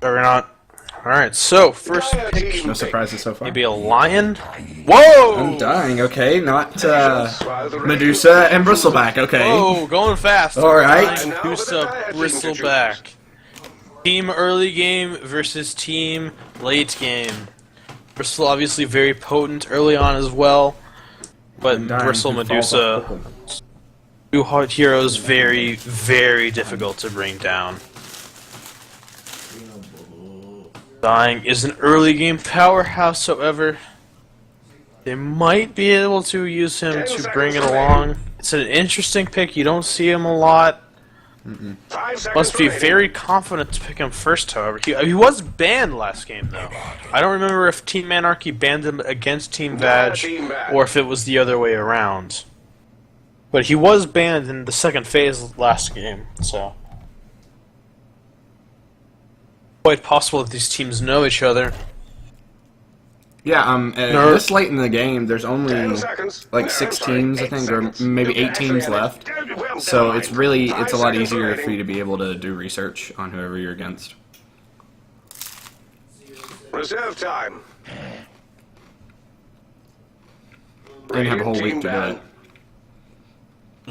Or not. Alright, so, first pick, No surprises so far. maybe a lion? Whoa! Undying, okay, not Medusa and Bristleback, okay. Whoa, going fast. Alright. Medusa, Bristleback. Team early game versus team late game. Bristle obviously very potent early on as well, but Undying, Bristle, who falls Medusa, off quickly. two hard heroes, very, very difficult to bring down. Dying is an early game powerhouse, however. They might be able to use him to bring it along. It's an interesting pick, you don't see him a lot. Must be very confident to pick him first, however. He was banned last game, though. I don't remember if Team Anarchy banned him against Team Vag, or if it was the other way around. But he was banned in the second phase last game, so... quite possible that these teams know each other. Yeah, this late in the game, there's only like 6 teams, I think, or maybe 8 teams left. So it's a lot easier for you to be able to do research on whoever you're against. Reserve time. And you have a whole week to do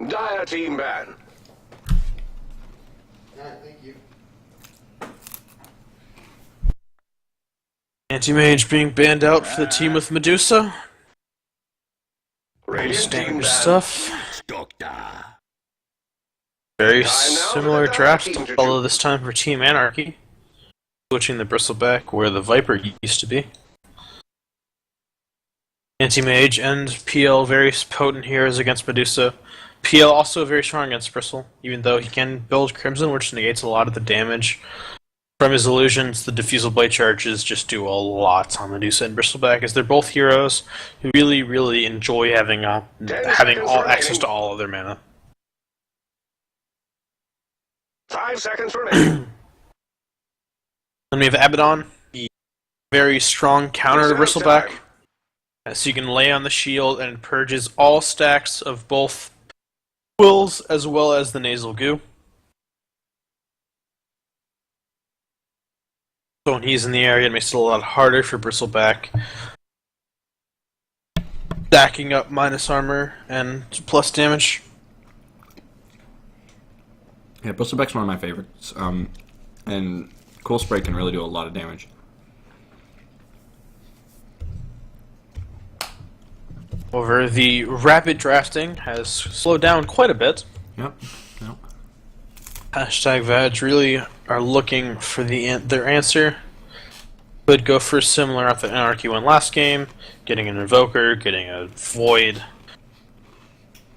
it. Dire team ban. Anti-Mage being banned out for the team with Medusa. Standard stuff. Very similar draft, although this time for Team Anarchy. Switching the Bristleback where the Viper used to be. Anti-Mage and PL very potent heroes against Medusa. PL also very strong against Bristle, even though he can build Crimson, which negates a lot of the damage. From his illusions, the Diffusal Blade charges just do a lot on Medusa and Bristleback, as they're both heroes who really, really enjoy having access to all of their mana. 5 seconds remaining. Then we have Abaddon, the very strong counter to Bristleback, so you can lay on the shield and it purges all stacks of both quills as well as the nasal goo. So when he's in the area, it makes it a lot harder for Bristleback. Stacking up minus armor and plus damage. Yeah, Bristleback's one of my favorites. And Cool Spray can really do a lot of damage. However, the rapid drafting has slowed down quite a bit. Yep. Hashtag Vag really are looking for their answer. Could go for similar at the Anarchy went last game, getting an Invoker, getting a Void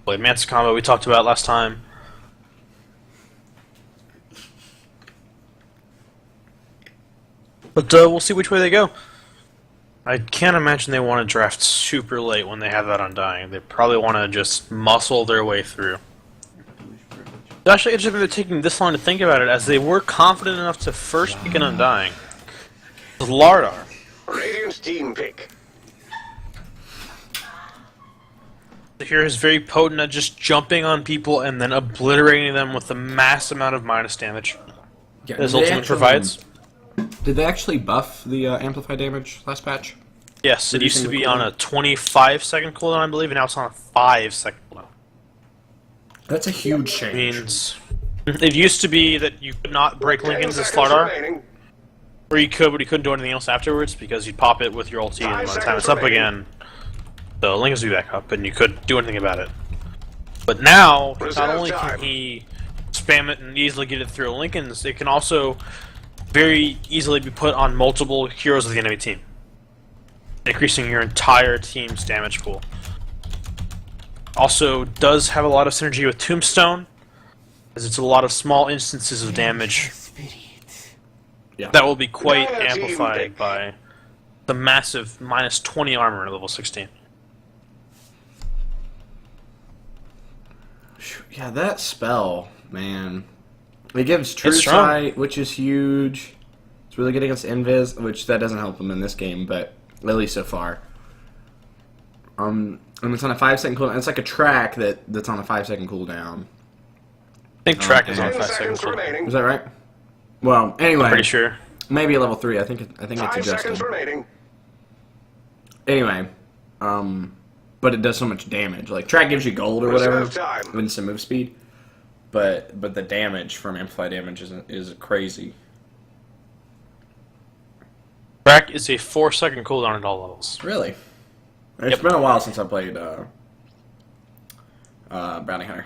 Mantis combo we talked about last time. But we'll see which way they go. I can't imagine they want to draft super late when they have that Undying. They probably want to just muscle their way through. It's actually interesting they're taking this long to think about it, as they were confident enough to first pick an Undying. Lardar. Radiant's team pick. The hero is very potent at just jumping on people and then obliterating them with a mass amount of minus damage. Yeah, His ultimate provides. Did they actually buff the amplify damage last patch? Yes, it used to be on a 25-second cooldown, I believe, and now it's on a 5-second cooldown. That's a huge change. Means it used to be that you could not break Lincoln's as Lardar, or you could, but you couldn't do anything else afterwards because you'd pop it with your ulti, and by the time it's up again, the Lincolns would be back up, and you couldn't do anything about it. But now, not only can he spam it and easily get it through Lincoln's, it can also very easily be put on multiple heroes of the enemy team, increasing your entire team's damage pool. Also does have a lot of synergy with Tombstone, as it's a lot of small instances of damage. Yeah. That will be quite amplified by the massive minus 20 armor at level 16. Yeah, that spell, man. It gives It's strong. rchy, which is huge. It's really good against Invis, which that doesn't help him in this game, but at least so far. And it's on a 5-second cooldown. It's like a track that's on a 5-second cooldown. think track is on 10 5 seconds seconds. remaining. Is that right? Well, anyway, Pretty sure. maybe a level 3. I think it's 5 adjusted. seconds remaining. Anyway, but it does so much damage. Like track gives you gold or whatever, Reserve time. with some move speed, but the damage from amplified damage is crazy. Track is a 4-second cooldown at all levels. Really, it's Yep. been a while since I played Bounty Hunter.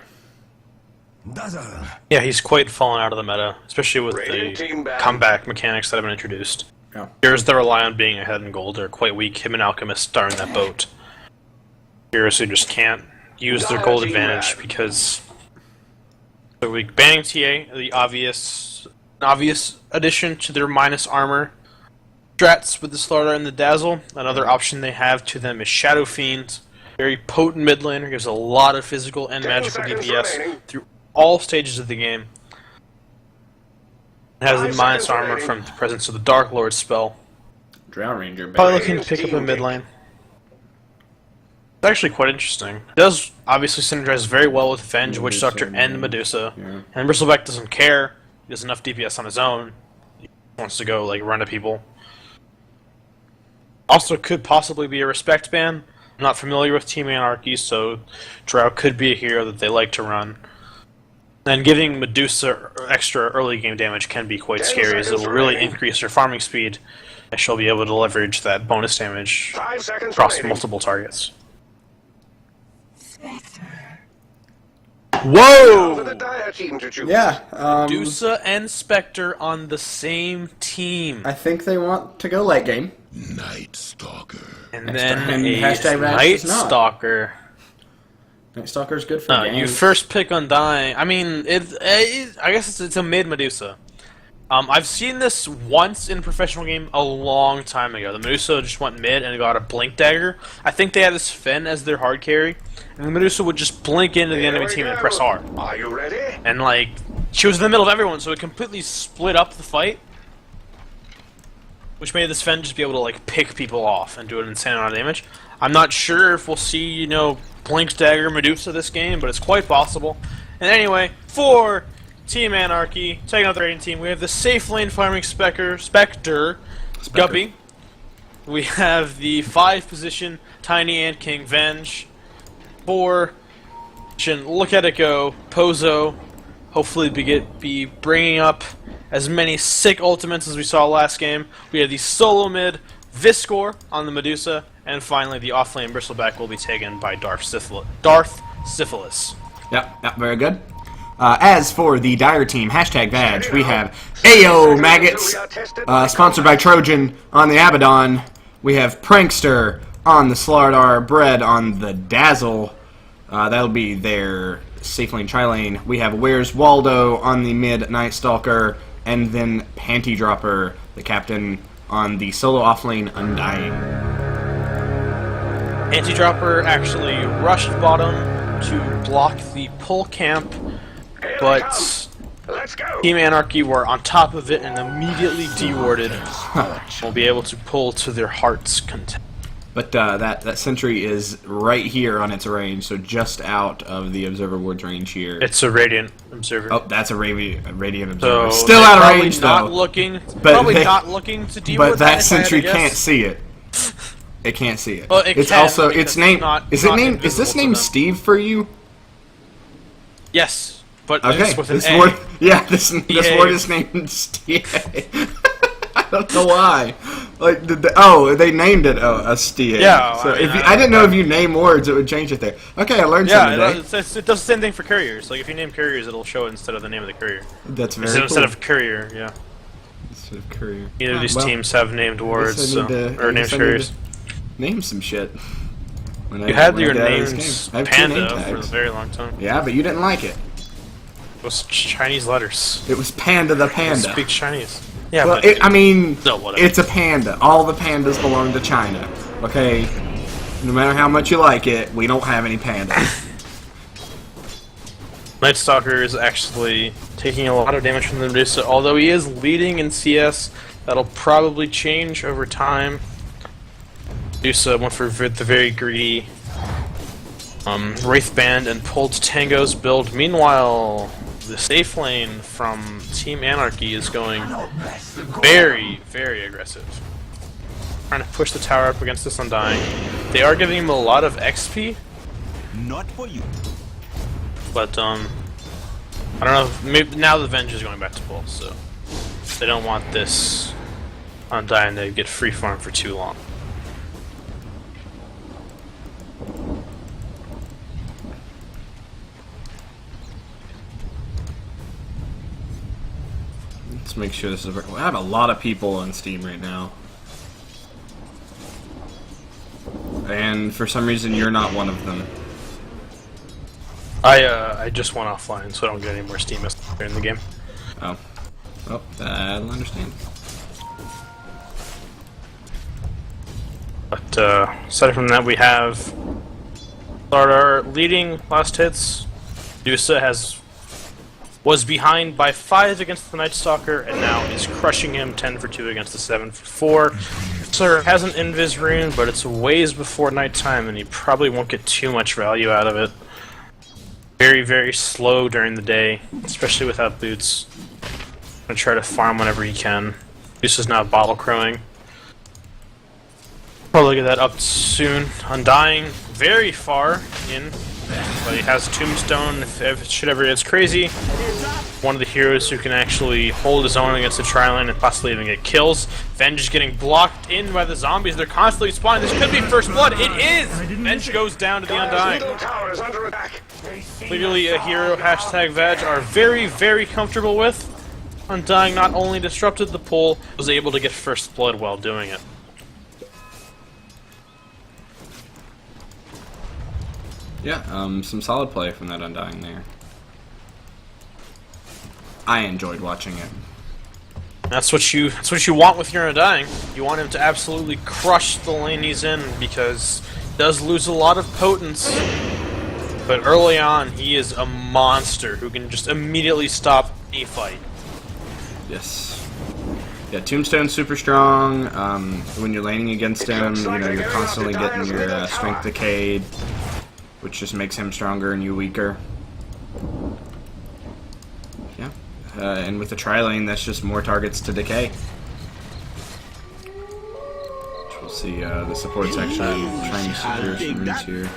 Yeah, he's quite fallen out of the meta, especially with Radiant team the back. comeback mechanics that have been introduced. Yeah. Heroes that rely on being ahead in gold are quite weak. Him and Alchemist are in that boat. Heroes who just can't use their gold advantage because they're weak. Banning TA, the obvious addition to their minus armor strats with the Slardar and the Dazzle. Another option they have to them is Shadow Fiend. Very potent mid laner, gives a lot of physical and 10 magical seconds DPS remaining. through all stages of the game. It has the 5 minus seconds armor remaining. from the presence of the Dark Lord spell. Drown Ranger. Probably Baby. looking to pick up a mid lane. It's actually quite interesting. It does obviously synergize very well with Venge, Witch Medusa, Doctor, and yeah. Medusa. Yeah. And Bristleback doesn't care. He has enough DPS on his own. He wants to go like run to people. Also, could possibly be a respect ban. I'm not familiar with Team Anarchy, so Drow could be a hero that they like to run. And giving Medusa extra early game damage can be quite 10 scary, as it seconds will really remaining. increase her farming speed, and she'll be able to leverage that bonus damage 5 seconds across remaining. multiple targets. For the Whoa! Dire team to choose. Yeah. Medusa and Spectre on the same team. I think they want to go late game. Night Stalker. And Hashtag- then and a hashtag Rash Night is not. Stalker. Night Stalker's good for No, games. you first pick Undying. I mean, I guess it's a mid Medusa. I've seen this once in a professional game a long time ago. The Medusa just went mid and got a Blink Dagger. I think they had this Finn as their hard carry, and the Medusa would just blink into the Here enemy we team and go. press R. Are you ready? And like, she was in the middle of everyone, so it completely split up the fight, which made this Finn just be able to like pick people off and do an insane amount of damage. I'm not sure if we'll see, Blink Dagger Medusa this game, but it's quite possible. And anyway, for Team Anarchy, taking out the raiding team, we have the safe lane farming Spectre, Guppy. We have the 5 position Tiny Ant King Venge. 4 position Look at It Go, Pozo. Hopefully be bringing up as many sick ultimates as we saw last game. We have the solo mid Viscor on the Medusa, and finally the offlane Bristleback will be taken by Darth Syphilis. Yep, very good. As for the Dire team, hashtag badge, we have Ayo Maggots, sponsored by Trojan on the Abaddon. We have Prankster on the Slardar, Bread on the Dazzle. That'll be their safe lane, tri-lane. We have Where's Waldo on the mid Night Stalker, and then Panty Dropper, the captain, on the solo offlane Undying. Anti-Dropper actually rushed bottom to block the pull camp, but Let's go. Team Anarchy were on top of it and immediately dewarded. Will be able to pull to their heart's content. But that sentry is right here on its range, so just out of the Observer Ward's range here. It's a Radiant Observer. Oh, that's a Radiant So Observer. Still they're out of probably range, not though. looking, But probably they- not looking to deward But that if I had to sentry guess. can't see it. It can't see it. Well, it it's can, also because it's named. it's not- Is it not named? Is invisible this to named them. Steve for you? Yes, but Okay. it's with an This A. word. Yeah. This EA. word is named Steve. I don't know why. Like, they named it a Steve. Yeah, So I mean, if you, I I didn't don't know know. if you name words, it would change it there. Okay, I learned Yeah, something today. it does the same thing for couriers. Like if you name couriers, it'll show it instead of the name of the courier. That's very Instead, cool. instead of courier, yeah. Instead of courier. Either of these Well, teams have named words, I so, need to- or I named guess I need couriers. to Name some shit. You had your get out of names this game. I have 2 name Panda for a tags. very long time. Yeah, but you didn't like it. It was Chinese letters. It was Panda the Panda. Speak Chinese. Yeah, Well, but I mean, No, whatever. it's a panda. All the pandas belong to China. Okay? No matter how much you like it, we don't have any pandas. Night Stalker is actually taking a lot of damage from the Medusa, although he is leading in CS. That'll probably change over time. Medusa went for the very greedy Wraith Band and Pulled Tango's build. Meanwhile, the safe lane from Team Anarchy is going very, very aggressive. Trying to push the tower up against this Undying. They are giving him a lot of XP. Not for you. But, I don't know, maybe now the Venge is going back to full, so they don't want this Undying to get free farm for too long. Let's make sure this is. I have a lot of people on Steam right now, and for some reason you're not one of them. I just went offline, so I don't get any more Steam in the game. Oh, well, I'll understand. But aside from that, we have our leading last hits. Medusa was behind by 5 against the Night Stalker, and now is crushing him 10 for 2 against the 7 for 4. Sir has an Invis rune, but it's ways before nighttime, and he probably won't get too much value out of it. Very, very slow during the day, especially without boots. Gonna try to farm whenever he can. Medusa's now bottle crowing. Probably get that up soon. Undying, very far in. But he has Tombstone if shit ever gets crazy. One of the heroes who can actually hold his own against the tri-lane and possibly even get kills. Venge is getting blocked in by the zombies. They're constantly spawning. This could be first blood. It is! Venge goes down to the Undying. Tower is under attack. Clearly a hero #Vag are very, very comfortable with. Undying not only disrupted the pull, was able to get first blood while doing it. Yeah, some solid play from that Undying there. I enjoyed watching it. That's what you want with your Undying. You want him to absolutely crush the lane he's in, because he does lose a lot of potence. But early on, he is a monster who can just immediately stop a fight. Yes. Yeah, Tombstone's super strong. When you're laning against him, you know, you're constantly getting your strength decayed, which just makes him stronger and you weaker. Yeah. And with the tri-lane, that's just more targets to decay. Which we'll see the support section trying to secure some runes here.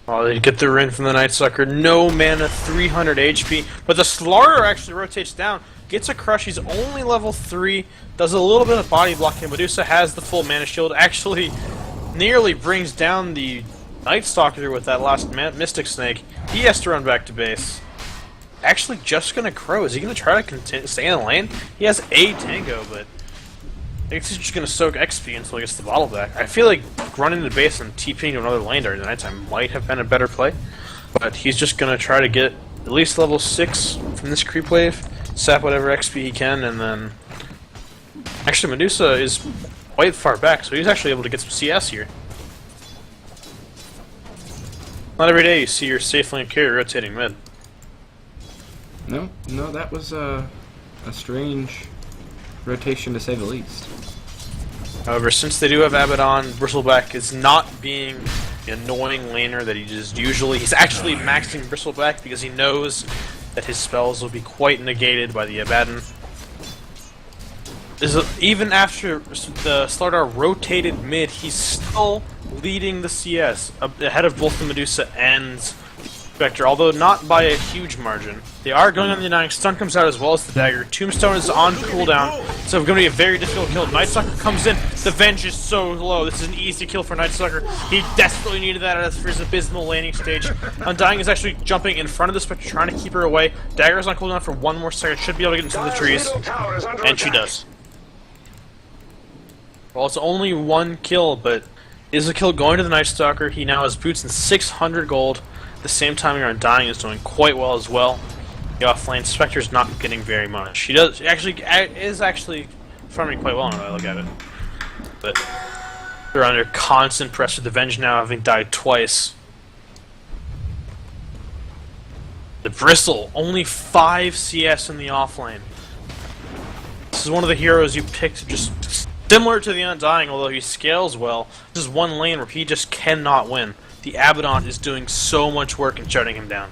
Oh, they get the rune from the Night Sucker. No mana, 300 HP. But the Slaughter actually rotates down. Gets a crush. He's only level 3. Does a little bit of body blocking. Medusa has the full mana shield. Actually, nearly brings down the Night Stalker with that last Mystic Snake. He has to run back to base. Actually, just gonna crow. Is he gonna try to stay in the lane? He has a Tango, but I think he's just gonna soak XP until he gets the bottle back. I feel like running to base and TPing to another lane during the nighttime might have been a better play, but he's just gonna try to get at least level 6 from this creep wave, sap whatever XP he can, and then actually Medusa is quite far back, so he's actually able to get some CS here. Not every day you see your safe lane carry rotating mid. No, that was a strange rotation to say the least. However, since they do have Abaddon, Bristleback is not being the annoying laner that he just usually... He's actually maxing Bristleback because he knows that his spells will be quite negated by the Abaddon. Even after the Slardar rotated mid, he's still leading the CS, ahead of both the Medusa and Spectre, although not by a huge margin. They are going on the Undying. Stun comes out as well as the dagger. Tombstone is on cooldown, so it's going to be a very difficult kill. Night Stalker comes in. The Venge is so low. This is an easy kill for Night Stalker. He desperately needed that for his abysmal laning stage. Undying is actually jumping in front of the Spectre, trying to keep her away. Dagger is on cooldown for 1 more second. Should be able to get into the trees, and she does. Well, it's only 1 kill, but is a kill going to the Night Stalker. He now has boots and 600 gold. At the same time, your Undying is doing quite well as well. The offlane Spectre's not getting very much. She is actually farming quite well now I look at it. But they're under constant pressure. The Venge now having died twice. The Bristle, only 5 CS in the offlane. This is one of the heroes you picked just similar to the Undying, although he scales well. This is one lane where he just cannot win. the Abaddon is doing so much work in shutting him down.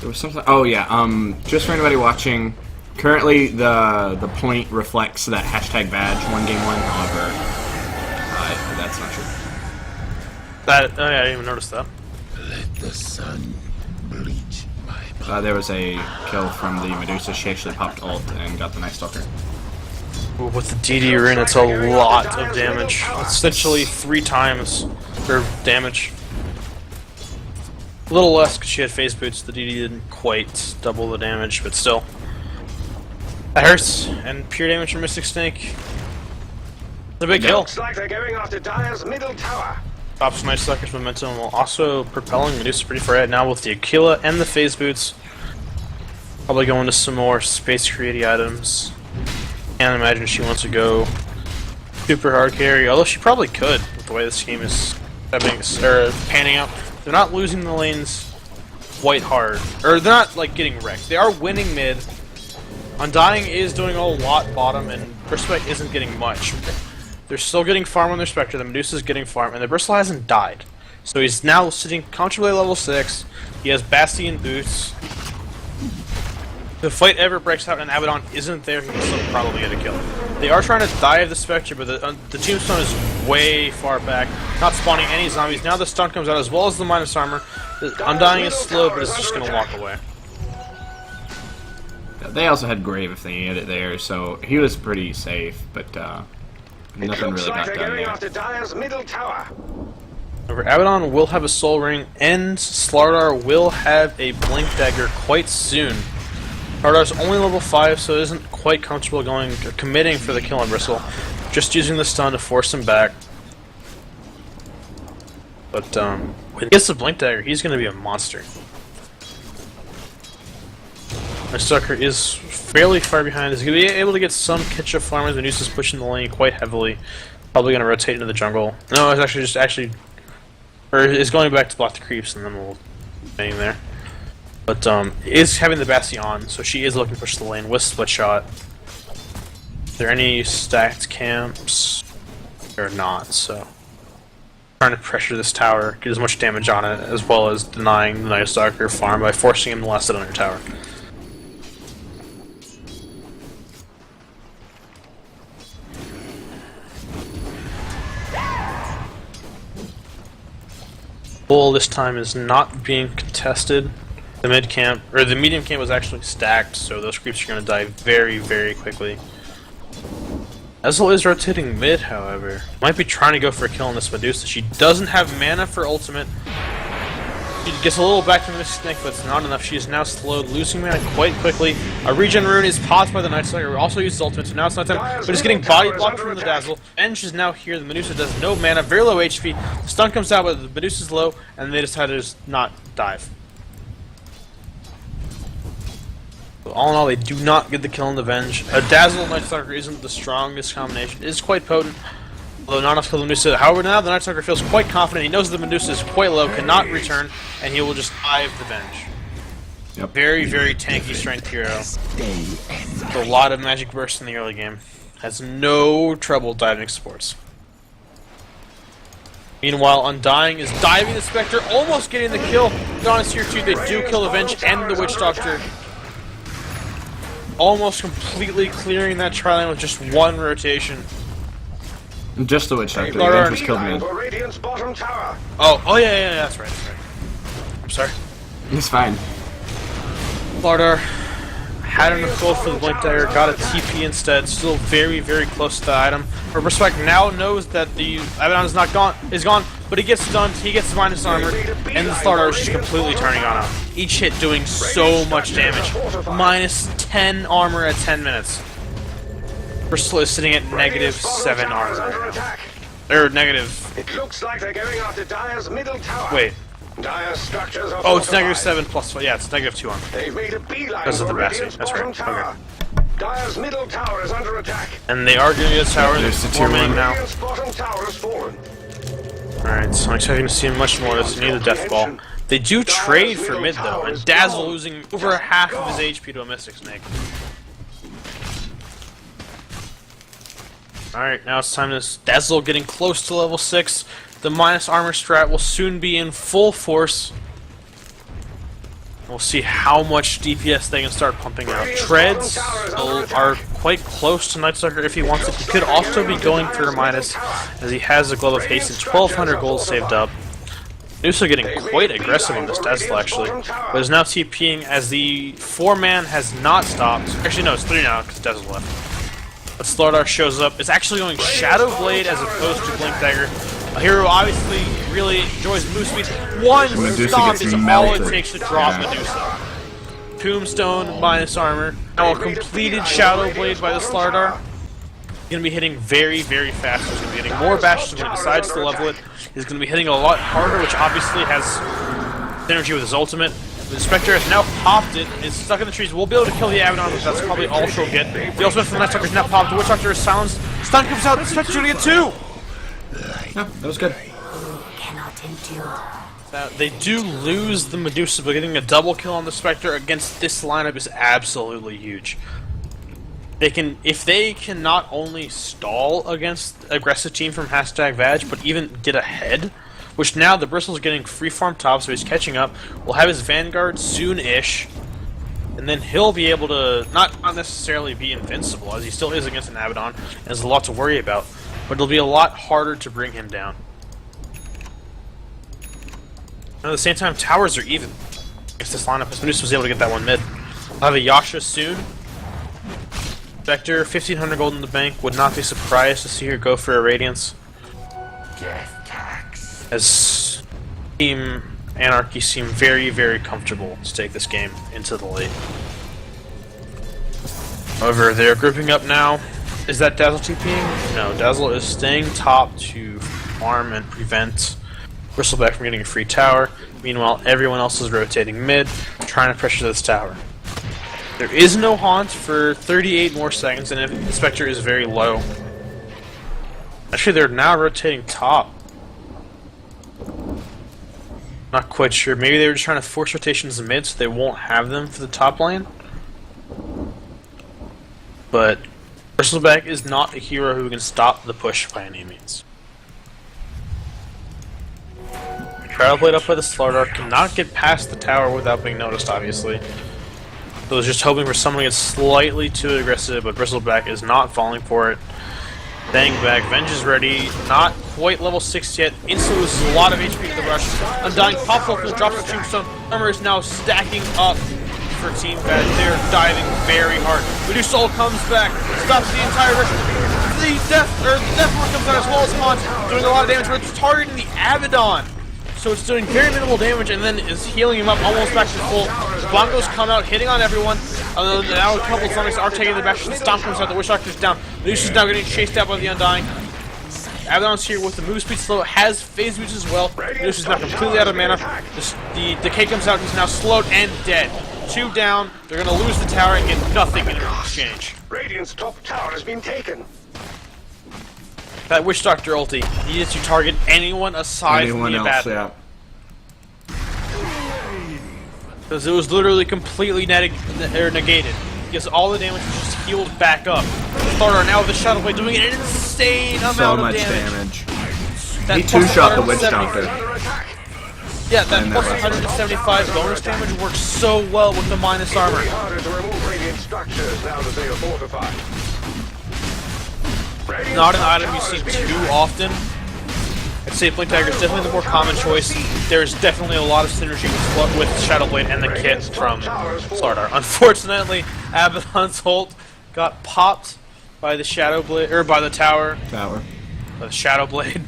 There was something. Oh yeah. Just for anybody watching, currently the point reflects that hashtag badge 1-game-1. However, that's not true. Oh yeah, I didn't even notice that. Let the sun bleach my There was a kill from the Medusa. She actually popped ult and got the Night Stalker. Ooh, with the DD Rune, it's a lot of damage. It's essentially 3 times her damage. A little less because she had phase boots. The DD didn't quite double the damage, but still. That hurts. And pure damage from Mystic Snake. It's a big kill. Looks like they're going after Dire's middle tower. Stops Night Stalker's momentum while also propelling Medusa pretty far ahead now with the Aquila and the phase boots. Probably going to some more space creating items. Can't imagine she wants to go super hard carry, although she probably could with the way this game is panning out. They're not losing the lanes quite hard. Or they're not like getting wrecked. They are winning mid. Undying is doing a lot bottom, and Bristlespec isn't getting much. They're still getting farm on their Spectre, the Medusa's getting farm, and the Bristle hasn't died. So he's now sitting comfortably at level 6. He has Bastion boots. If the fight ever breaks out and Abaddon isn't there, he can still probably get a kill. They are trying to dive the Spectre, but the Tombstone is way far back, not spawning any zombies. Now the stun comes out as well as the minus armor. The Undying is slow, but it's just going to walk away. They also had Grave if they needed it there, so he was pretty safe, but nothing really got done there. After Dire's middle tower. However, Abaddon will have a Soul Ring, and Slardar will have a Blink Dagger quite soon. Sardar's only level 5, so it isn't quite comfortable committing for the kill on Bristle. Just using the stun to force him back. But when he gets the Blink Dagger, he's going to be a monster. My Sucker is fairly far behind. He's going to be able to get some catch-up farm as Medusa's pushing the lane quite heavily. Probably going to rotate into the jungle. No, it's actually or it's going back to block the creeps, and then we'll stay there. But is having the Bastion, so she is looking to push the lane with Split Shot. Are there any stacked camps? There are not, so trying to pressure this tower, get as much damage on it, as well as denying the Night Stalker farm by forcing him to last it on your tower. Bull this time is not being contested. The mid camp, or the medium camp was actually stacked, so those creeps are going to die very, very quickly. Ezel is rotating mid, however. Might be trying to go for a kill on this Medusa. She doesn't have mana for ultimate. She gets a little back from the Snake, but it's not enough. She is now slowed, losing mana quite quickly. A regen rune is paused by the Night Stalker, who also uses ultimate, so now it's not time. But it's getting body blocked from the Dazzle. Venge is now here. The Medusa does no mana, very low HP. The stun comes out, but the Medusa's low, and they decide to just not dive. So all in all, they do not get the kill on the Venge. A Dazzle Night Stalker isn't the strongest combination. It is quite potent, although not enough to kill the Medusa. However, now the Night Stalker feels quite confident. He knows the Medusa is quite low, cannot return, and he will just dive the Venge. Yep. Very, very tanky strength hero. With a lot of magic bursts in the early game. Has no trouble diving supports. Meanwhile, Undying is diving the Spectre, almost getting the kill. Dawn is here too. They do kill the Venge and the Witch Doctor. Almost completely clearing that tri-lane with just one rotation. Just the Witch Doctor. The Venge was killed mid. Oh yeah, that's right. I'm sorry. It's fine. Slardar had an ult for the Blink Dagger, got a TP instead, still very, very close to the item. Respect now knows that the Abaddon is gone, but he gets stunned, he gets minus armor, and the Slardar is just completely turning on him. Each hit doing so much damage. Minus 10 armor at 10 minutes. Bristol is sitting at negative 7 armor. Or negative... It looks like they're going after Dire's middle tower. Wait. Dire's structures are Oh, it's fortified. negative 7 plus 5. Yeah, it's negative 2 armor. They've made a beeline Because of the for Bastion. Radiant's That's bottom right. tower. Dire's middle tower is under attack. And they are going to get a tower. There's the 4 2-1. men now. Radiant's bottom tower has fallen. Alright, so I'm expecting to see much more of this. They need a Death Ball. They do trade for mid though, and Dazzle losing over half of his HP to a Mystic Snake. Alright, now it's time to Dazzle getting close to level 6. The minus armor strat will soon be in full force. We'll see how much DPS they can start pumping out. Treads are quite close to Nightstalker if he wants it. He could also be going for a minus, as he has a Glove of Haste and 1,200 gold saved up. Medusa getting quite aggressive on this Dazzle actually, but is now TPing as the 4-man has not stopped. Actually no, it's 3 now because Dazzle left. But Slardar shows up. It's actually going Shadow Blade as opposed to Blink Dagger. A hero obviously really enjoys move speed. One Medusa stomp gets is all melted. it takes to drop Medusa. Tombstone minus armor. Now a completed Shadow Blade by the Slardar. He's going to be hitting very, very fast. He's going to be getting more bashes when he decides to level it. He's going to be hitting a lot harder, which obviously has synergy with his ultimate. The Spectre has now popped it, is stuck in the trees. We'll be able to kill the Abaddon, but that's probably all she'll get. The ultimate from the Night Stalker is now popped. The Witch Doctor is silenced. Stun comes out. The Spectre's going to get 2! Yeah, that was good. They do lose the Medusa, but getting a double kill on the Spectre against this lineup is absolutely huge. They can, if they can not only stall against aggressive team from #Vag, but even get ahead, which now the Bristle's getting free farm top, so he's catching up. We'll have his Vanguard soon-ish, and then he'll be able to not necessarily be invincible, as he still is against an Abaddon, and has a lot to worry about, but it'll be a lot harder to bring him down. And at the same time, towers are even against this lineup, as Medusa was able to get that one mid. I'll have a Yasha soon. Spectre, 1,500 gold in the bank. Would not be surprised to see her go for a Radiance. As Team Anarchy seem very, very comfortable to take this game into the late. However, they're grouping up now. Is that Dazzle TPing? No, Dazzle is staying top to farm and prevent Bristleback from getting a free tower. Meanwhile, everyone else is rotating mid, trying to pressure this tower. There is no haunt for 38 more seconds, and if the Spectre is very low. Actually, they're now rotating top. Not quite sure. Maybe they were just trying to force rotations in mid so they won't have them for the top lane. But Bristleback is not a hero who can stop the push by any means. Shadow Blade up by the Slardar cannot get past the tower without being noticed, obviously. So I was just hoping for someone to get slightly too aggressive, but Bristleback is not falling for it. Bang back, Venge is ready, not quite level 6 yet, instantly loses a lot of HP to the rush. Undying pops open, drops the Tombstone. Armor is now stacking up for Team Bad. They're diving very hard. Medusa Soul comes back, stops the entire rush. The Death Lord comes out as well as Haunt, doing a lot of damage, but it's targeting the Abaddon. So it's doing very minimal damage and then is healing him up almost back to full. Bongos come out, hitting on everyone. Now a couple of zombies are taking the bash. The Stomp comes out, the Witch Doctor's down. Medusa's now getting chased out by the Undying. Abaddon's here with the move speed slow, has phase boots as well. Medusa's now completely out of mana. The Decay comes out, he's now slowed and dead. 2 down, they're going to lose the tower and get nothing in exchange. Radiant's top tower has been taken. That Witch Doctor ulti needed to target anyone aside Anyone from the else, Abaddon. yeah. Because it was literally completely negated. Because all the damage was just healed back up. Slardar now with the Shadow Blade doing an insane amount So of much damage. damage. That He plus two-shot the Witch 170 Doctor. Yeah, that And plus that was 175 bonus damage works so well with the minus armor. Harder to remove radiant structures now that they are fortified. Not an item you see too often. I'd say Blink Dagger is definitely the more common choice. There's definitely a lot of synergy with Shadow Blade and the kit from Slardar. Unfortunately, Abaddon's ult got popped by the Shadow Blade, or by the tower. By the Shadow Blade.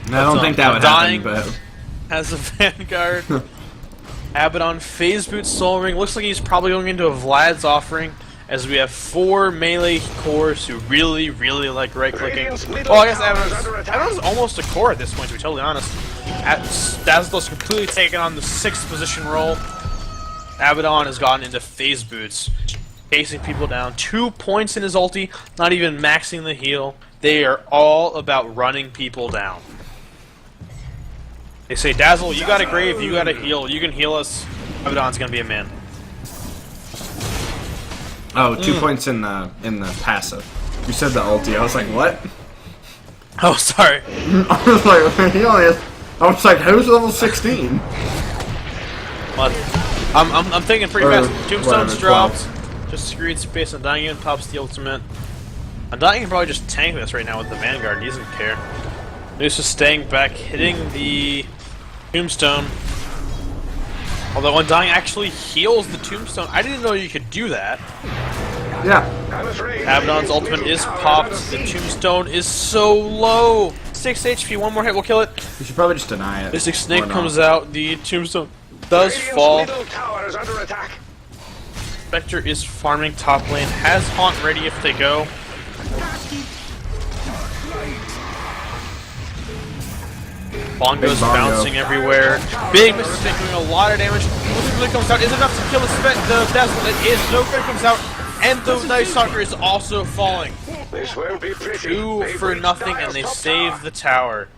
I don't think that would happen, but Has a Vanguard. Abaddon phase boots Soul Ring. Looks like he's probably going into a Vlad's offering, as we have 4 melee cores who really, really like right-clicking. Well, I guess Abaddon's almost a core at this point, to be totally honest. Dazzle's completely taken on the 6th position role. Abaddon has gotten into phase boots, chasing people down. 2 points in his ulti, not even maxing the heal. They are all about running people down. They say, Dazzle, you got a grave, you got a heal, you can heal us. Abaddon's gonna be a man. oh, 2 points in the passive. You said the ulti. I was like, what? Oh, sorry. I was like, he only has... I was like, who's level 16? But I'm thinking pretty Or fast. Tombstone's whatever, 12. dropped. Just screwed space. Undying pops the ultimate. Undying can probably just tank this right now with the Vanguard. He doesn't care. He's just staying back, hitting the Tombstone. Although Undying actually heals the Tombstone. I didn't know you could do that. Yeah. Abaddon's ultimate is popped. The Tombstone is so low. 6 HP, one more hit will kill it. You should probably just deny it. Mystic Snake Or not. comes out. The Tombstone does fall. Middle tower is under attack. Spectre is farming top lane. Has Haunt ready if they go. Bongo's Bongo. bouncing everywhere. Big Mystic Snake doing a lot of damage. Ultimate really comes out. Is enough to kill the Dazzle. It is. No crit comes out. And the Night Stalker is also falling. This won't be pretty. 2 for nothing, and they save the tower.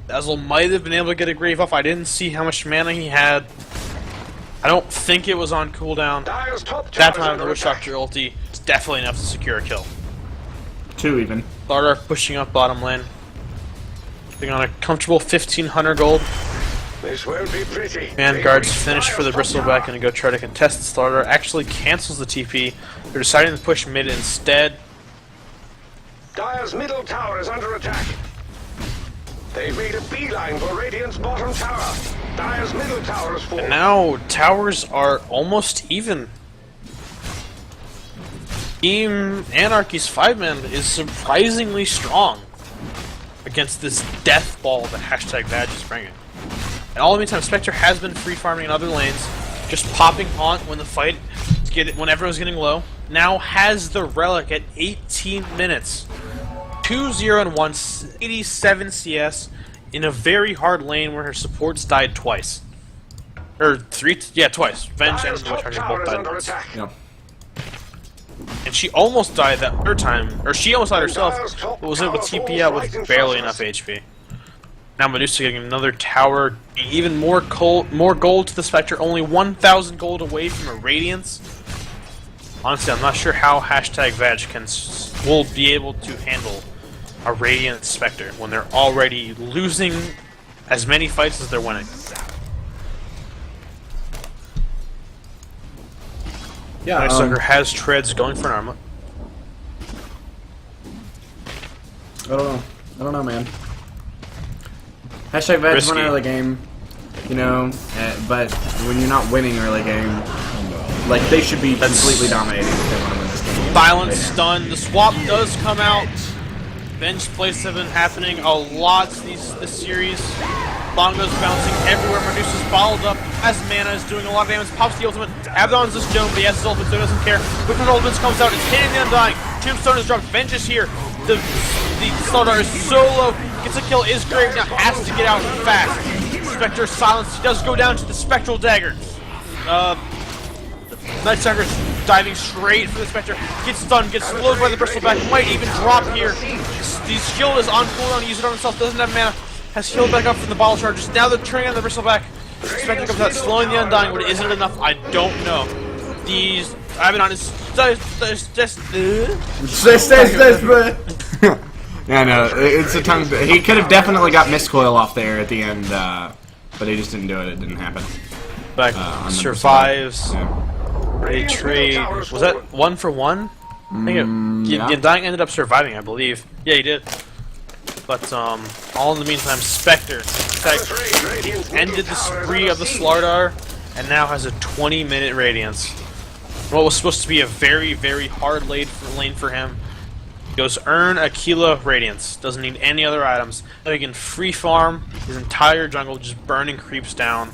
Dazzle might have been able to get a Grave off. I didn't see how much mana he had. I don't think it was on cooldown. Dyer's top That tower is time, under the Witch attack. Doctor ulti is definitely enough to secure a kill. 2 even. Slardar pushing up bottom lane. Sitting on a comfortable 1,500 gold. This won't be pretty. Vanguard's finished for the Bristleback and go try to contest Slardar. Actually cancels the TP. They're deciding to push mid instead. Dyer's middle tower is under attack. They've made a beeline for Radiant's bottom tower. Dyer's middle tower is full. And now towers are almost even. Team Anarchy's 5-man is surprisingly strong against this death ball that hashtag Badge is bringing. And all the meantime, Spectre has been free farming in other lanes, just popping Haunt when the fight when everyone's getting low. Now has the Relic at 18 minutes. 2-0 and 1, 87 CS in a very hard lane where her supports died twice. Or twice. Venge and Dyer's the Witch top Doctor tower both is died under once. attack. Yep. And she almost died that third time, or she almost died herself, but was able to TP out with barely enough HP. Now Medusa getting another tower, even more gold to the Spectre, only 1,000 gold away from a Radiance. Honestly, I'm not sure how hashtag Vag will be able to handle a Radiant Spectre when they're already losing as many fights as they're winning. Yeah. Night Stalker has treads going for an armor. I don't know, man. Hashtag Veg Risky. won early game, you know, but when you're not winning early game, like, they should be completely dominating if they want to win this game. Silence, stun. The swap does come out. Bench plays have been happening a lot this series. Bongo's bouncing everywhere. Medusa's followed up as mana is doing a lot of damage. Pops the ultimate. Abaddon's this Joan, but he has his ultimate, so he doesn't care. Quick when ultimate comes out, it's hitting the Undying. Tombstone is dropped. Venge is here. The Slardar is so low. Gets a kill. Is great now. Has to get out fast. Spectre silenced. He does go down to the Spectral Dagger. Night Stalker's diving straight for the Spectre. Gets stunned. Gets slowed by the Bristleback. Might even drop here. The shield is on cooldown. Use it on himself. Doesn't have mana. Has healed back up from the bottle charges. Now they're turning on the Bristleback. Spectre comes out, slowing the Undying, but is it enough? I don't know. These Abaddon is just. Yeah, no, it's a tongue. He could have definitely got Mistcoil off there at the end, but he just didn't do it. It didn't happen. Back On the survives. Yeah. A trade. Was that 1 for 1? I think yeah. the Undying ended up surviving, I believe. Yeah, he did. But all in the meantime, Spectre ended the spree of the Slardar and now has a 20-minute Radiance. What was supposed to be a very, very hard lane for him. Goes earn Aquila Radiance. Doesn't need any other items. Now he can free farm his entire jungle, just burning creeps down.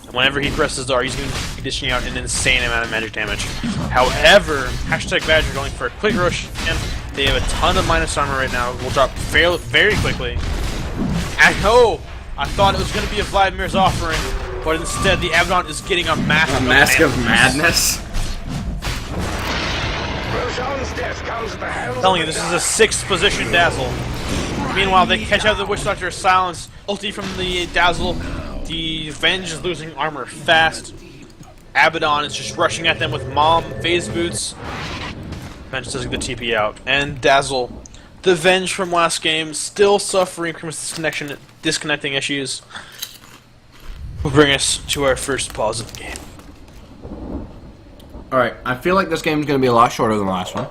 And whenever he presses R, he's going to be dishing out an insane amount of magic damage. However, hashtag Badger going for a quick rush, and they have a ton of minus armor right now. Will drop very quickly. I thought it was going to be a Vladimir's offering, but instead the Abaddon is getting a mask of madness. I'm telling you, this is a 6th position Dazzle. Meanwhile, they catch out the Witch Doctor Silence. Ulti from the Dazzle. The Venge is losing armor fast. Abaddon is just rushing at them with Mom, Phase Boots. Venge does get the TP out. And Dazzle, the Venge from last game, still suffering from disconnecting issues, will bring us to our first pause of the game. Alright, I feel like this game's going to be a lot shorter than the last one.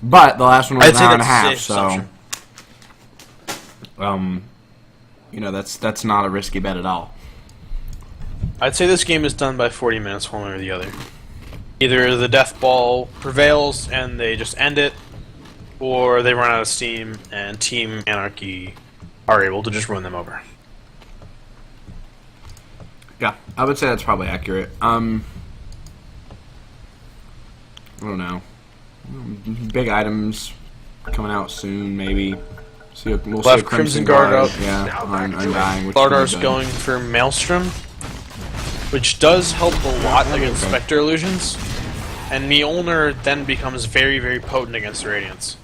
But the last one was an hour and a half, so... you know, that's not a risky bet at all. I'd say this game is done by 40 minutes, one way or the other. Either the death ball prevails and they just end it, or they run out of steam and Team Anarchy are able to just run them over. Yeah, I would say that's probably accurate. I don't know. Big items coming out soon, maybe. We'll see a Crimson Guard up. Yeah, Undying. Bardar's going for Maelstrom, which does help a lot against Spectre illusions. And Mjolnir then becomes very, very potent against Radiance,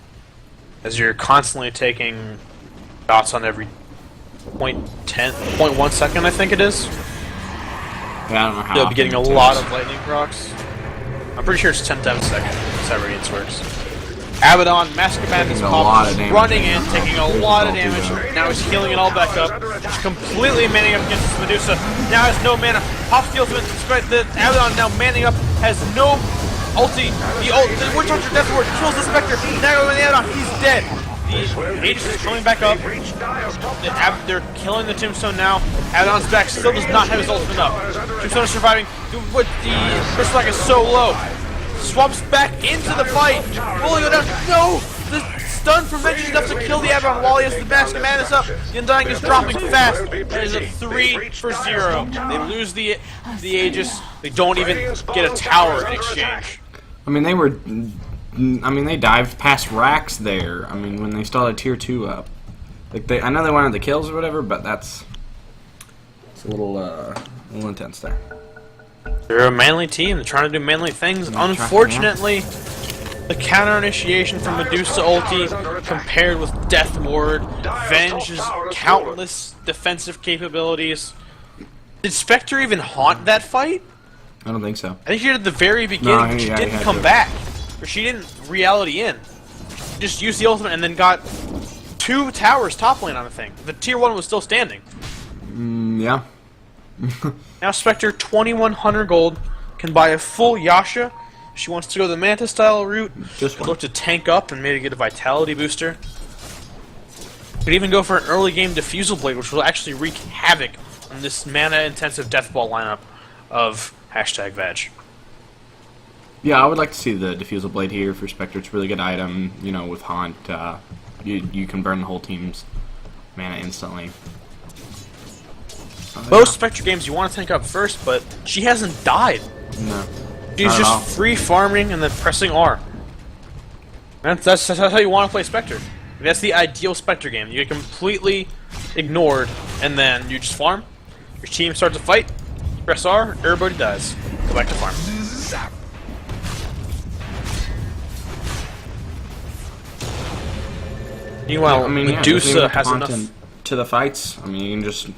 as you're constantly taking dots on every 0.1 second, I think it is. Yeah, I don't know how. You'll be getting a lot of lightning procs. I'm pretty sure it's 10th of a second. That's how Radiance works. Abaddon, Mask of Madness pops, running in, taking a lot of damage. Now he's healing it all back up. He's completely manning up against this Medusa. Now has no mana. Pops the ultimate. The Abaddon now manning up, has no ulti. The Witch Hunter Death Ward kills the Spectre. Now going the Abaddon, he's dead. The Aegis is coming back up. They're killing the Tombstone now. Abaddon's back, still does not have his ultimate up. Tombstone is surviving. The Crystal Attack is so low. Swaps back into the fight. Fully go down. No! The stun from Venge is enough to kill the Abaddon while he has the Mask of Madness up. The Undying is dropping fast. It is a 3-for-0. They lose the Aegis. They don't even get a tower in exchange. I mean, they dived past racks there. I mean, when they still had tier 2 up. Like I know they wanted the kills or whatever, but it's a little intense there. They're a manly team. They're trying to do manly things. Unfortunately, the counter initiation from Medusa ulti compared with Death Ward, Venge's countless defensive capabilities. Did Spectre even haunt that fight? I don't think so. I think she did at the very beginning, but she didn't come back. Or she didn't reality in. She just used the ultimate and then got 2 towers top lane on the thing. The tier 1 was still standing. Yeah. Now Spectre, 2100 gold, can buy a full Yasha. If she wants to go the Manta style route, Just could look to tank up and maybe get a vitality booster. Could even go for an early game Diffusal Blade, which will actually wreak havoc on this mana intensive death ball lineup of #Veg. Yeah, I would like to see the Diffusal Blade here for Spectre. It's a really good item. You know, with Haunt, you can burn the whole team's mana instantly. Most Spectre games you want to tank up first, but she hasn't died. No. She's just free farming and then pressing R. That's how you want to play Spectre. That's the ideal Spectre game. You get completely ignored, and then you just farm. Your team starts to fight, press R, everybody dies. Go back to farm. Meanwhile, Medusa has enough to the fights. I mean, you can just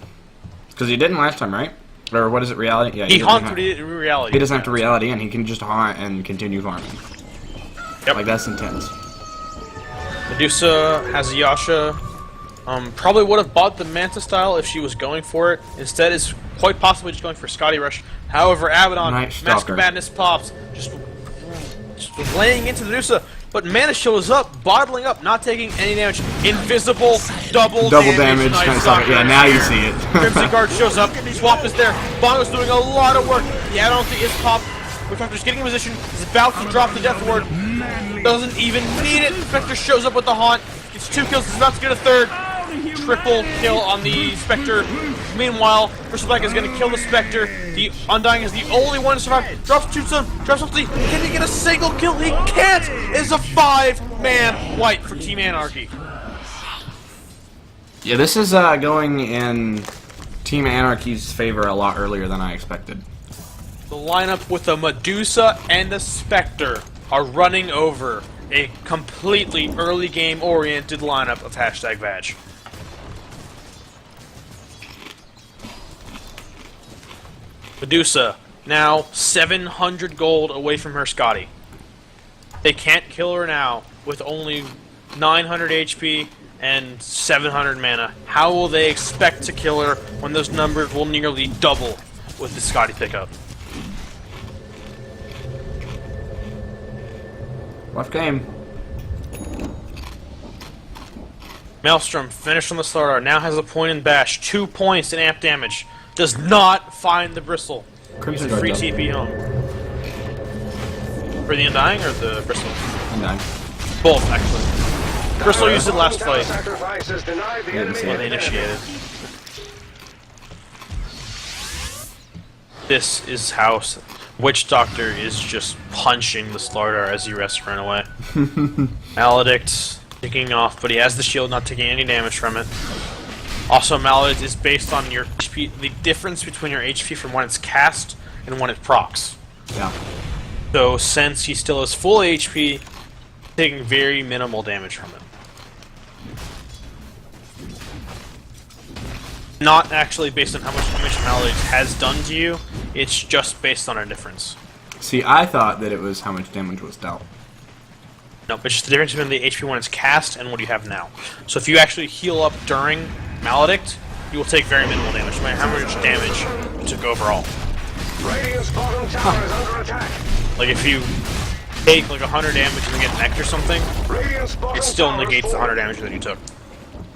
because he didn't last time, right? Or what is it? Reality? Yeah, he haunted in reality. He doesn't have to reality in. He can just haunt and continue farming. Yep. Like that's intense. Medusa has a Yasha. Probably would have bought the Manta style if she was going for it. Instead, is quite possibly just going for Scotty Rush. However, Abaddon, Mask of Madness pops, just laying into Medusa. But Mana shows up, bottling up, not taking any damage. Invisible, double damage. Nice yeah, now you see it. Crimson Guard shows up, Swap is there. Bongo's doing a lot of work. The add-on is popped. Spectre's getting in position. He's about to drop the Death Ward. Doesn't even need it. Spectre shows up with the Haunt. Gets 2 kills. He's about to get a 3rd. Triple kill on the Spectre. Meanwhile, Crystal Black is going to kill the Spectre. The Undying is the only one to survive. Drops Tombstone. Drops ulti. Can he get a single kill? He can't! It's a 5-man wipe for Team Anarchy. Yeah, this is going in Team Anarchy's favor a lot earlier than I expected. The lineup with the Medusa and the Spectre are running over a completely early game oriented lineup of #Vag. Medusa, now 700 gold away from her Scotty. They can't kill her now with only 900 HP and 700 mana. How will they expect to kill her when those numbers will nearly double with the Scotty pickup? Rough game. Maelstrom, finished on the starter, now has a point in bash, 2 points in amp damage. Does not find the bristle. Crimson Using free Guard TP home. For the Undying or the bristle? Undying. Both, actually. Bristle used it last fight Sacrifice has denied the Yeah, enemy when they initiated. This is how Witch Doctor is just punching the Slardar as he rests to run away. Maledict taking off, but he has the shield, not taking any damage from it. Also, Maledict is based on your HP, the difference between your HP from when it's cast and when it procs. Yeah. So, since he still has full HP, taking very minimal damage from it. Not actually based on how much damage Maledict has done to you, it's just based on a difference. See, I thought that it was how much damage was dealt. No, it's just the difference between the HP when it's cast and what you have now. So if you actually heal up during Maledict, you will take very minimal damage, no matter how much damage you took overall. Radiant's bottom tower is under attack. Like if you take like 100 damage and get necked or something, Radiant's bottom it still tower is negates the falling. 100 damage that you took.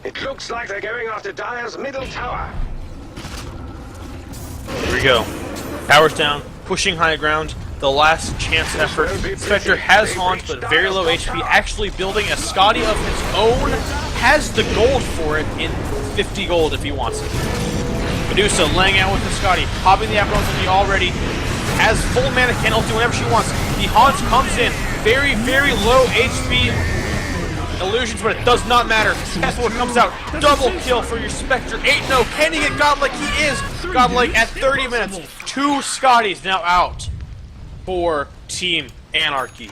It looks like they're going after Dire's middle tower. Here we go. Tower's down, pushing high ground. The last chance effort. Spectre has Haunt, but very low HP. Actually building a Scotty of his own. Has the gold for it in 50 gold if he wants it. Medusa laying out with the Scotty. Popping the Abaddon's on the already. Has full mana, can ult do whatever she wants. The Haunt comes in. Very, very low HP illusions, but it does not matter. That's what comes out. Double kill for your Spectre. 8-0. Can he get godlike? He is godlike at 30 minutes. 2 Scotties now out for Team Anarchy.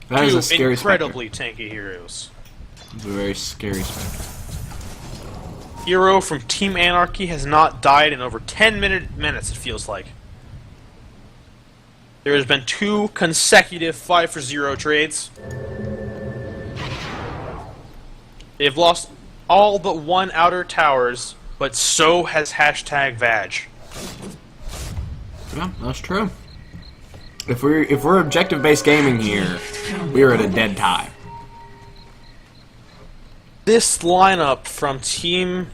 That is Two a scary incredibly tanky heroes. It's a very scary Spectre. Hero from Team Anarchy has not died in over 10 minutes, it feels like. There has been 2 consecutive 5-for-0 trades. They've lost all but 1 outer towers, but so has #Vag. Yeah, that's true. If we're objective-based gaming here, we are at a dead tie. This lineup from Team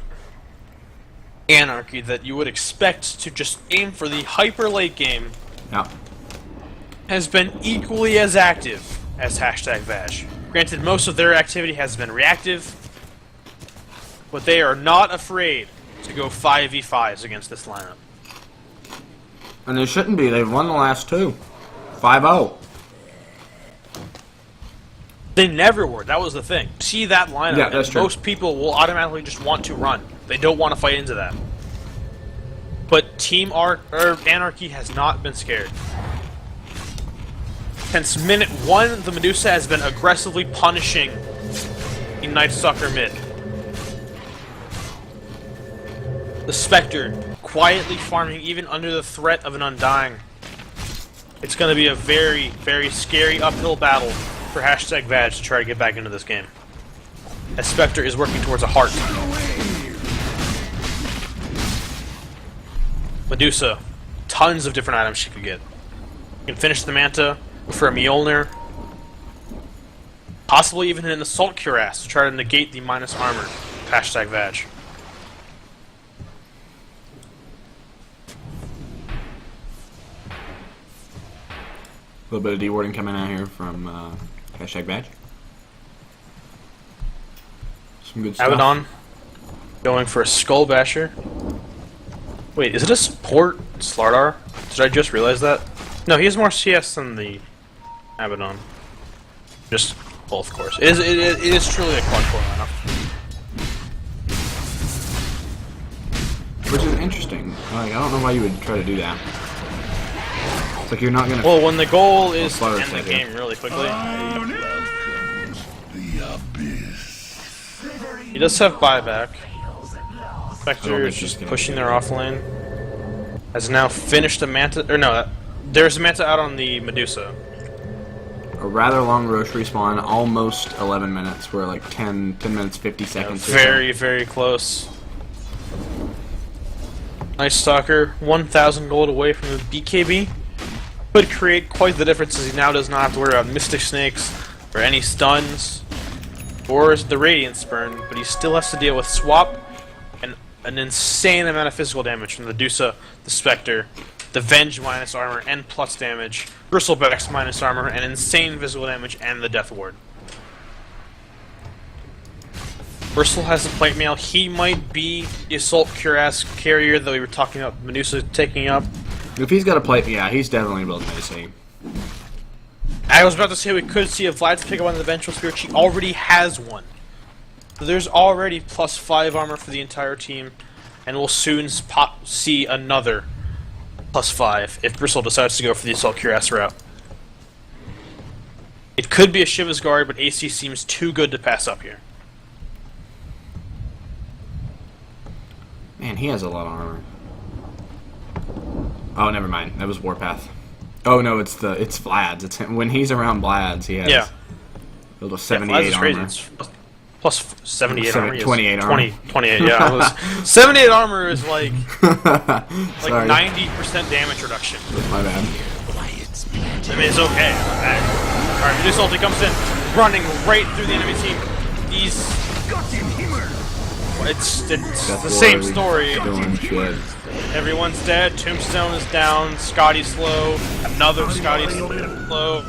Anarchy that you would expect to just aim for the hyper late game Yeah. has been equally as active as #Vag. Granted, most of their activity has been reactive, but they are not afraid to go 5v5s against this lineup. And they shouldn't be. They've won the last 2. 5-0. They never were. That was the thing. See that lineup, Yeah, that's and true. most people will automatically just want to run. They don't want to fight into that. But Team Anarchy has not been scared. Since minute 1, the Medusa has been aggressively punishing the Night Stalker mid. The Spectre quietly farming even under the threat of an Undying. It's going to be a very, very scary uphill battle for #Vag to try to get back into this game. As Spectre is working towards a heart. Medusa, tons of different items she could get. You can finish the Manta for a Mjolnir. Possibly even an Assault Cuirass to try to negate the minus armor of #Vag. A little bit of D-warding coming out here from #Badge. Some good stuff. Abaddon going for a Skull Basher. Wait, is it a support Slardar? Did I just realize that? No, he has more CS than the Abaddon. Just both, of course. It is truly a quad core lineup. Which is interesting. Like, I don't know why you would try to do that. It's like you're not gonna. Well, when the goal is to Slaughter end the said, yeah. game really quickly. The abyss. He does have buyback. I Spectre don't is think just he's gonna pushing do their that. off lane. Has now finished the Manta. Or no, There's a Manta out on the Medusa. A rather long Roche respawn, almost 11 minutes. We're like 10 minutes 50 seconds. Very, very close. Nice Stalker, 1,000 gold away from the BKB. Could create quite the difference as he now does not have to worry about Mystic Snakes or any stuns or the Radiant Spurn, but he still has to deal with Swap and an insane amount of physical damage from the Medusa, the Spectre, the Venge minus armor and plus damage, Bristleback's minus armor and insane physical damage, and the Death Ward. Bristle has the plate mail. He might be the Assault Cuirass carrier that we were talking about Medusa taking up. If he's got a plate, yeah, he's definitely building AC. I was about to say we could see if Vlad's pick up on the Vengeful Spirit. She already has one. So there's already +5 armor for the entire team, and we'll soon see another +5 if Bristle decides to go for the Assault Cuirass route. It could be a Shiva's Guard, but AC seems too good to pass up here. Man, he has a lot of armor. Oh, never mind. That was Warpath. Oh no, it's Vlad's. It's him. When he's around Vlad's, he has build a 78 armor. It's plus 78 armor. 28 armor. 28, yeah. It was, 78 armor is like 90% damage reduction. My bad. I mean, it's okay. Alright, Medusa ulti comes in, running right through the enemy team. It's the same story. Everyone's dead, Tombstone is down, Scotty's slow, another Scotty's slow.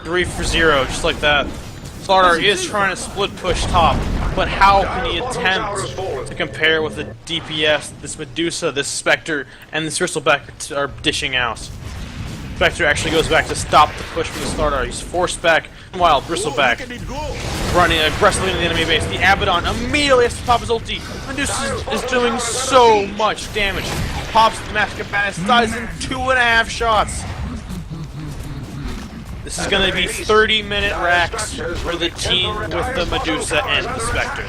3 for 0, just like that. Slardar is trying to split push top, but how can he attempt to compare with the DPS this Medusa, this Spectre, and this Bristleback are dishing out? Spectre actually goes back to stop the push from the Slardar. He's forced back. Meanwhile, Bristleback running aggressively into the enemy base. The Abaddon immediately has to pop his ulti. Medusa is doing so much damage. Pops the Mask of Madness, dies in 2.5 shots. This is going to be 30-minute racks for the team with the Medusa and the Spectre.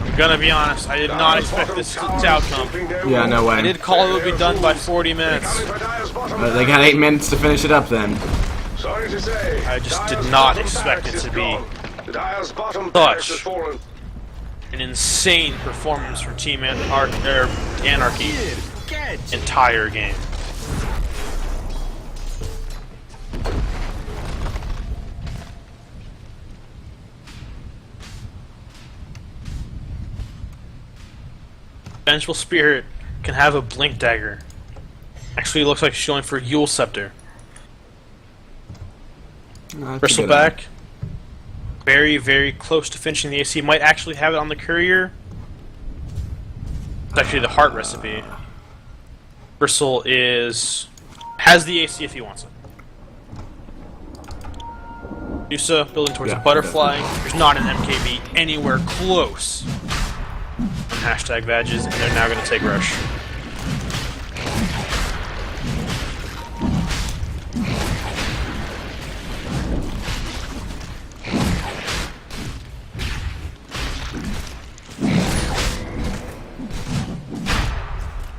I'm gonna be honest, I did not expect this outcome. Yeah, no way. I did call it would be done by 40 minutes. They got 8 minutes to finish it up then. I just did not expect it to be such an insane performance from Team Anarchy entire game. Vengeful Spirit can have a Blink Dagger. Actually, it looks like she's going for Yule Scepter. Bristleback, very, very close to finishing the AC. Might actually have it on the Courier. It's actually the Heart recipe. Bristle has the AC if he wants it. Medusa building towards a Butterfly. There's not an MKB anywhere close. Hashtag badges, and they're now going to take Rush.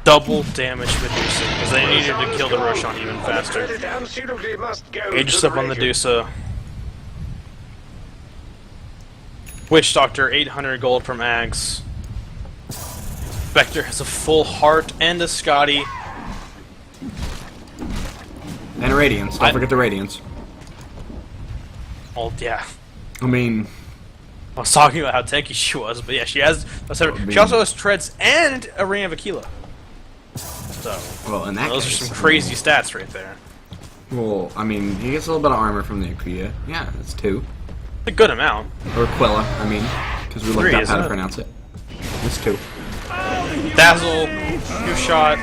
Double damage Medusa, because they needed to kill the Rush on even faster. Aegis up on Medusa. Witch Doctor, 800 gold from Ags. Spectre has a full heart and a Scotty. And Radiance. Don't forget the Radiance. Oh, yeah. I mean... I was talking about how tanky she was, but yeah, she has... She also has Treads and a Ring of Aquila. So, well, in that those case, are some crazy stats right there. Well, I mean, he gets a little bit of armor from the Aquila. Yeah, that's 2. It's a good amount. Or Aquila, I mean, because we looked up how to pronounce it. It's 2. Dazzle, 2 shot.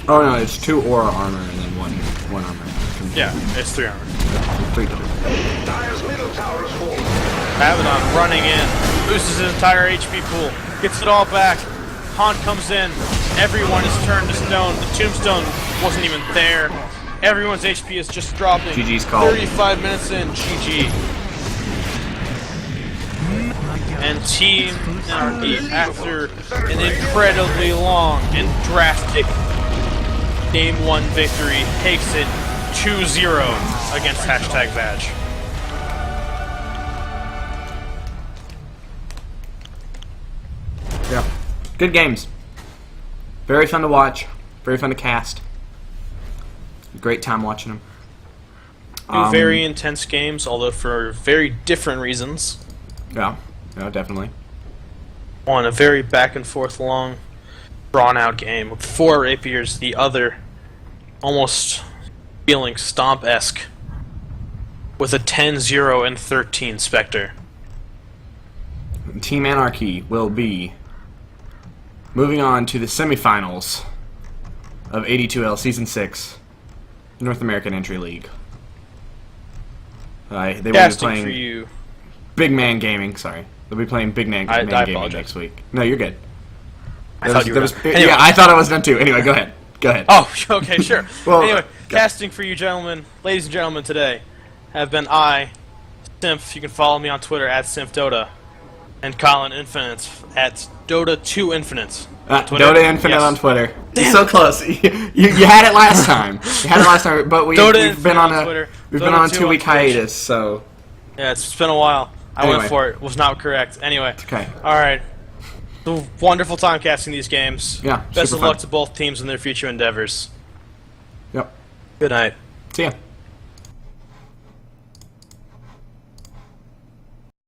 Oh no, it's 2 aura armor and then one armor. Yeah, it's 3 armor. 3 total. Abaddon running in, loses his entire HP pool, gets it all back. Han comes in, everyone is turned to stone. The Tombstone wasn't even there. Everyone's HP is just dropping. GG's called. 35 minutes in, GG. And Team Anarchy, after an incredibly long and drastic Game 1 victory, takes it 2-0 against #Vag. Yeah. Good games. Very fun to watch. Very fun to cast. Great time watching them. Two very intense games, although for very different reasons. Yeah. Yeah, definitely. One, a very back and forth long, drawn out game with 4 rapiers, the other almost feeling Stomp-esque with a 10-0 and 13 Spectre. Team Anarchy will be moving on to the semifinals of AD2L Season 6 North American Entry League. They will be Casting playing for you. Big Man Gaming, sorry. They'll be playing Big Man, I Gaming apologize. next week. No, you're good. I thought you were done. Anyway. Yeah, I thought I was done too. Anyway, go ahead. Go ahead. Oh, okay, sure. Well, anyway, go. casting for you gentlemen, ladies and gentlemen today, have been I, Simph. You can follow me on Twitter at SimphDota, and Colin Infinite at Dota2Infinite. Dota Infinite Yes. on Twitter. Damn. So close. you had it last time. You had it last time, but we've been on a Twitter. we've Dota been on a 2 2-week on Twitch. hiatus. So Yeah, it's been a while. I Anyway. went for it. Was not correct. Anyway. okay. Alright. So wonderful time casting these games. Yeah, Best super of luck fun. to both teams in their future endeavors. Yep. Good night. See ya.